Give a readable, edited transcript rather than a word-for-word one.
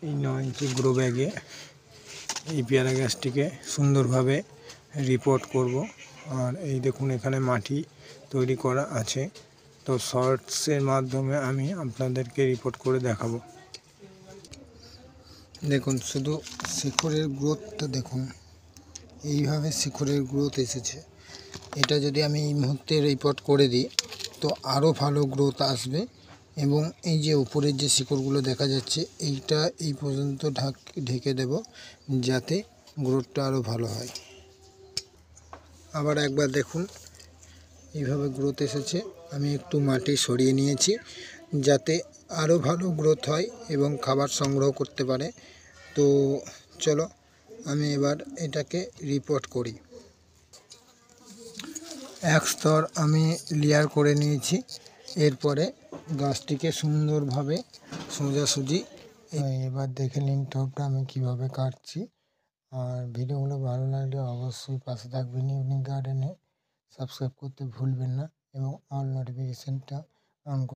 এই 9 ইঞ্চি গ্রো ব্যাগে এই পেয়ারা গাছটিকে সুন্দরভাবে রিপোর্ট করব। আর এই দেখুন এখানে মাটি তৈরি করা আছে, তো শর্টসের মাধ্যমে আমি আপনাদেরকে রিপোর্ট করে দেখাবো। দেখুন শুধু শিকড়ের গ্রোথটা দেখুন, এইভাবে শিকড়ের গ্রোথ এসেছে। এটা যদি আমি এই মুহূর্তে রিপোর্ট করে দিই তো আরও ভালো গ্রোথ আসবে। এবং এই যে উপরের যে শিকড়গুলো দেখা যাচ্ছে এইটা এই পর্যন্ত ঢেকে দেব যাতে গ্রোথটা আরও ভালো হয়। আবার একবার দেখুন এইভাবে গ্রোথ এসেছে। আমি একটু মাটি সরিয়ে নিয়েছি যাতে আরও ভালো গ্রোথ হয় এবং খাবার সংগ্রহ করতে পারে। তো চলো আমি এবার এটাকে রিপোর্ট করি। এক স্তর আমি লেয়ার করে নিয়েছি। এরপরে গাছটিকে সুন্দরভাবে সোজাসুজি এবার দেখে নিন টবটা আমি কিভাবে কাটছি। আর ভিডিওগুলো ভালো লাগলে অবশ্যই পাশে থাকবেন ইউনিক গার্ডেনে, সাবস্ক্রাইব করতে ভুলবেন না এবং অল নোটিফিকেশানটা অন